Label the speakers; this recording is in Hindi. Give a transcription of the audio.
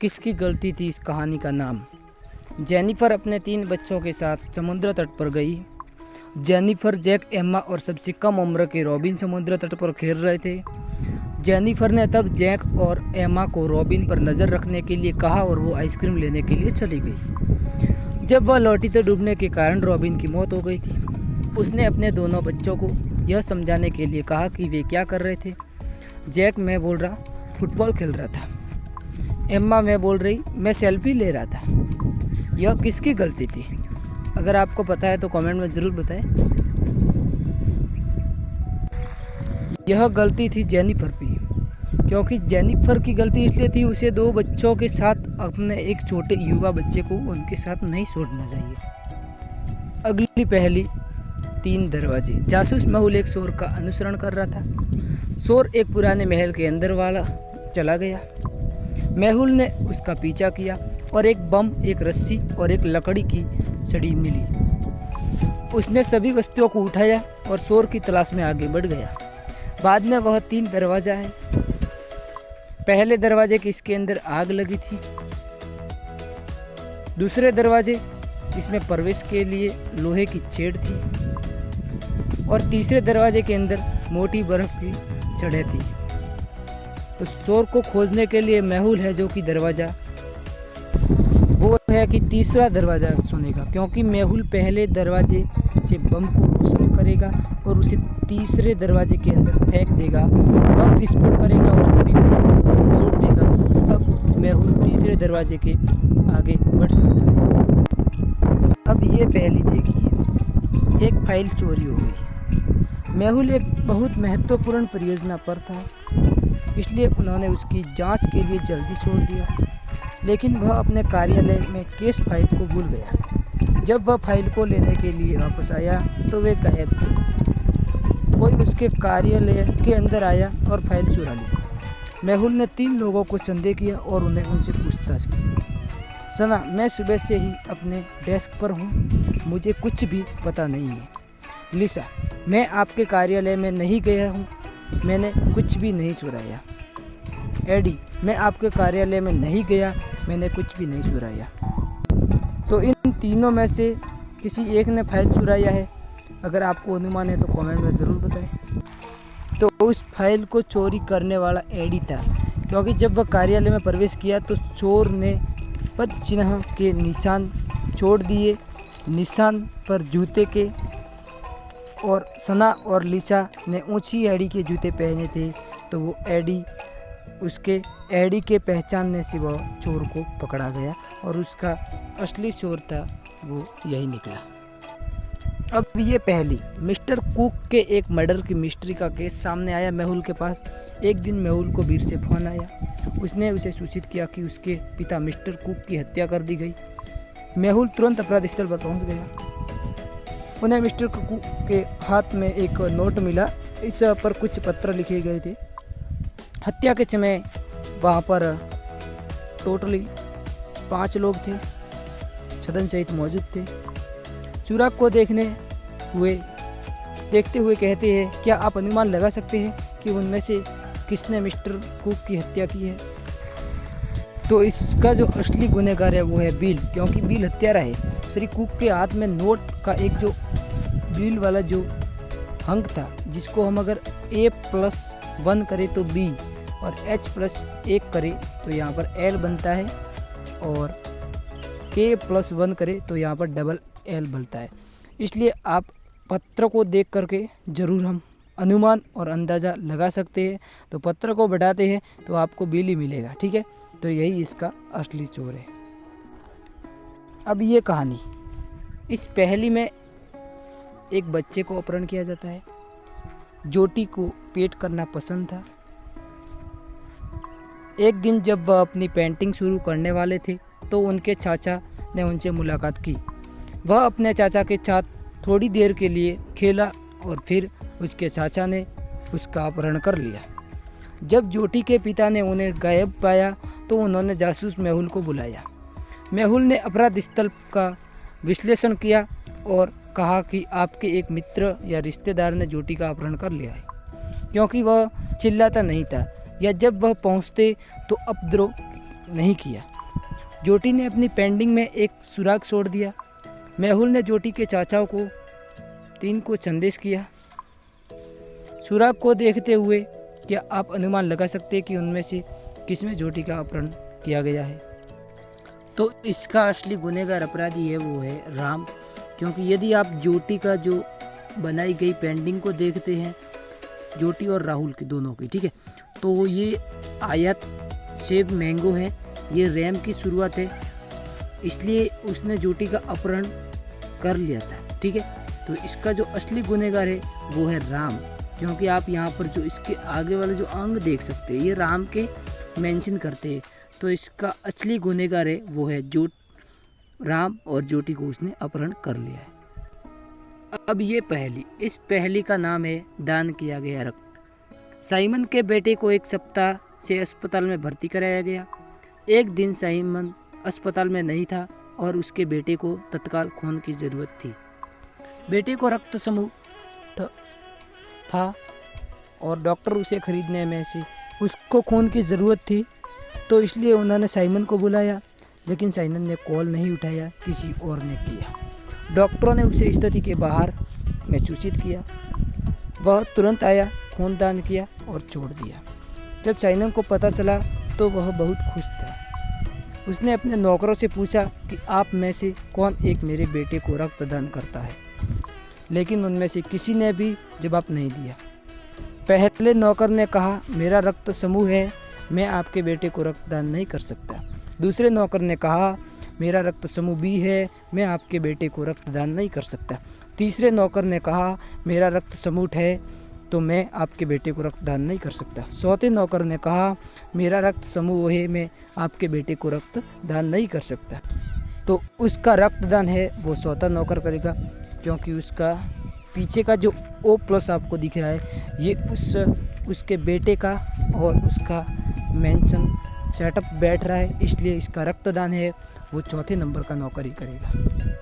Speaker 1: किसकी गलती थी इस कहानी का नाम। जेनिफर अपने 3 बच्चों के साथ समुद्र तट पर गई। जेनिफर, जैक, एम्मा और सबसे कम उम्र के रॉबिन समुद्र तट पर खेल रहे थे। जेनिफर ने तब जैक और एम्मा को रॉबिन पर नज़र रखने के लिए कहा और वो आइसक्रीम लेने के लिए चली गई। जब वह लौटी तो डूबने के कारण रॉबिन की मौत हो गई थी। उसने अपने दोनों बच्चों को यह समझाने के लिए कहा कि वे क्या कर रहे थे। जैक, मैं बोल रहा फुटबॉल खेल रहा था। एम्मा, मैं बोल रही मैं सेल्फी ले रहा था। यह किसकी गलती थी? अगर आपको पता है तो कमेंट में ज़रूर बताएं। यह गलती थी जेनिफर की, क्योंकि जेनिफर की गलती इसलिए थी उसे 2 बच्चों के साथ अपने एक छोटे युवा बच्चे को उनके साथ नहीं छोड़ना चाहिए। अगली पहली 3 दरवाजे। जासूस मेहुल एक चोर का अनुसरण कर रहा था। चोर एक पुराने महल के अंदर वाला चला गया। मेहुल ने उसका पीछा किया और एक बम, एक रस्सी और एक लकड़ी की छड़ी मिली। उसने सभी वस्तुओं को उठाया और चोर की तलाश में आगे बढ़ गया। बाद में वह 3 दरवाजा है। पहले दरवाजे के इसके अंदर आग लगी थी। दूसरे दरवाजे इसमें प्रवेश के लिए लोहे की छेड़ थी और तीसरे दरवाजे के अंदर मोटी बर्फ की छड़ें थी। तो चोर को खोजने के लिए मेहुल है जो कि दरवाज़ा वो है कि तीसरा दरवाज़ा चुनेगा, क्योंकि मेहुल पहले दरवाजे से बम को रोशन करेगा और उसे तीसरे दरवाजे के अंदर फेंक देगा। बम विस्फोट करेगा और सभी को तोड़ देगा। अब मेहुल तीसरे दरवाजे के आगे बढ़ सकता है। अब ये पहली देखिए, एक फाइल चोरी हो गई। मेहुल एक बहुत महत्वपूर्ण परियोजना पर था, इसलिए उन्होंने उसकी जांच के लिए जल्दी छोड़ दिया। लेकिन वह अपने कार्यालय में केस फाइल को भूल गया। जब वह फाइल को लेने के लिए वापस आया तो वे गायब थे। कोई उसके कार्यालय के अंदर आया और फाइल चुरा ली। मेहुल ने 3 लोगों को संदेह किया और उन्हें उनसे पूछताछ की। सना, मैं सुबह से ही अपने डेस्क पर हूँ, मुझे कुछ भी पता नहीं है। लिसा, मैं आपके कार्यालय में नहीं गया हूँ, मैंने कुछ भी नहीं चुराया। एडी, मैं आपके कार्यालय में नहीं गया, मैंने कुछ भी नहीं चुराया। तो इन तीनों में से किसी एक ने फाइल चुराया है। अगर आपको अनुमान है तो कमेंट में ज़रूर बताएं। तो उस फाइल को चोरी करने वाला एडी था, क्योंकि जब वह कार्यालय में प्रवेश किया तो चोर ने पद चिन्ह के निशान छोड़ दिए। निशान पर जूते के, और सना और लिसा ने ऊंची एडी के जूते पहने थे। तो वो उसके एडी के पहचानने से वह चोर को पकड़ा गया और उसका असली चोर था वो यही निकला। अब ये पहली मिस्टर कुक के एक मर्डर की मिस्ट्री का केस सामने आया मेहुल के पास। एक दिन मेहुल को वीर से फोन आया। उसने उसे सूचित किया कि उसके पिता मिस्टर कुक की हत्या कर दी गई। मेहुल तुरंत अपराध स्थल पर पहुंच गया। उन्हें मिस्टर कुक के हाथ में एक नोट मिला। इस पर कुछ पत्र लिखे गए थे। हत्या के समय वहाँ पर टोटली 5 लोग थे, छदन सहित मौजूद थे। चुराग को देखते हुए कहते हैं, क्या आप अनुमान लगा सकते हैं कि उनमें से किसने मिस्टर कुक की हत्या की है? तो इसका जो असली गुनहगार है वो है बिल, क्योंकि बिल हत्यारा है। श्री कुक के हाथ में नोट का एक जो बिल वाला जो अंक था, जिसको हम अगर A+1 करें तो B और H+1 करें तो यहाँ पर L बनता है, और K+1 करें तो यहाँ पर डबल L बनता है। इसलिए आप पत्र को देख करके ज़रूर हम अनुमान और अंदाज़ा लगा सकते हैं। तो पत्र को बढ़ाते हैं तो आपको बिल ही मिलेगा, ठीक है। तो यही इसका असली चोर है। अब ये कहानी, इस पहेली में एक बच्चे को अपहरण किया जाता है। जोटी को पेट करना पसंद था। एक दिन जब वह अपनी पेंटिंग शुरू करने वाले थे तो उनके चाचा ने उनसे मुलाकात की। वह अपने चाचा के साथ थोड़ी देर के लिए खेला और फिर उसके चाचा ने उसका अपहरण कर लिया। जब जोटी के पिता ने उन्हें गायब पाया तो उन्होंने जासूस मेहुल को बुलाया। मेहुल ने अपराध स्थल का विश्लेषण किया और कहा कि आपके एक मित्र या रिश्तेदार ने जोटी का अपहरण कर लिया है, क्योंकि वह चिल्लाता नहीं था या जब वह पहुंचते तो उपद्रव नहीं किया। जोटी ने अपनी पेंडिंग में एक सुराग छोड़ दिया। मेहुल ने जोटी के चाचाओं को 3 को संदेश किया। सुराग को देखते हुए क्या आप अनुमान लगा सकते हैं कि उनमें से किसमें जोटी का अपहरण किया गया है? तो इसका असली गुनहगार अपराधी है वो है राम, क्योंकि यदि आप जोटी का जो बनाई गई पेंडिंग को देखते हैं, जोटी और राहुल की दोनों की, ठीक है, तो ये आयत सेब मैंगो है, ये रैम की शुरुआत है, इसलिए उसने जोटी का अपहरण कर लिया था, ठीक है। तो इसका जो असली गुनहगार है वो है राम, क्योंकि आप यहाँ पर जो इसके आगे वाले जो अंग देख सकते हैं ये राम के मेंशन करते हैं। तो इसका असली गुनहगार है वो है जो राम, और जोटी को उसने अपहरण कर लिया है। अब ये पहेली, इस पहेली का नाम है दान किया गया रक्त। साइमन के बेटे को 1 सप्ताह से अस्पताल में भर्ती कराया गया। एक दिन साइमन अस्पताल में नहीं था और उसके बेटे को तत्काल खून की ज़रूरत थी। बेटे को रक्त समूह था और डॉक्टर उसे खरीदने में से उसको खून की ज़रूरत थी, तो इसलिए उन्होंने साइमन को बुलाया, लेकिन साइमन ने कॉल नहीं उठाया, किसी और ने किया। डॉक्टरों ने उसे स्थिति के बाहर में सूचित किया। वह तुरंत आया, खून दान किया और छोड़ दिया। जब साइमन को पता चला तो वह बहुत खुश था। उसने अपने नौकरों से पूछा कि आप में से कौन एक मेरे बेटे को रक्तदान करता है, लेकिन उनमें से किसी ने भी जवाब नहीं दिया। पहले नौकर ने कहा, मेरा रक्त समूह है, मैं आपके बेटे को रक्तदान नहीं कर सकता। दूसरे नौकर ने कहा, मेरा रक्त समूह बी है, मैं आपके बेटे को रक्तदान नहीं कर सकता। तीसरे नौकर ने कहा, मेरा रक्त समूह है, तो मैं आपके बेटे को रक्तदान नहीं कर सकता। चौथे नौकर ने कहा, मेरा रक्त समूह है, मैं आपके बेटे को रक्तदान नहीं कर सकता। तो उसका रक्तदान है वो चौथा नौकर करेगा, क्योंकि उसका पीछे का जो O+ आपको दिख रहा है ये उसके बेटे का और उसका मेंशन सेटअप बैठ रहा है, इसलिए इसका रक्तदान है वो चौथे नंबर का नौकर ही करेगा।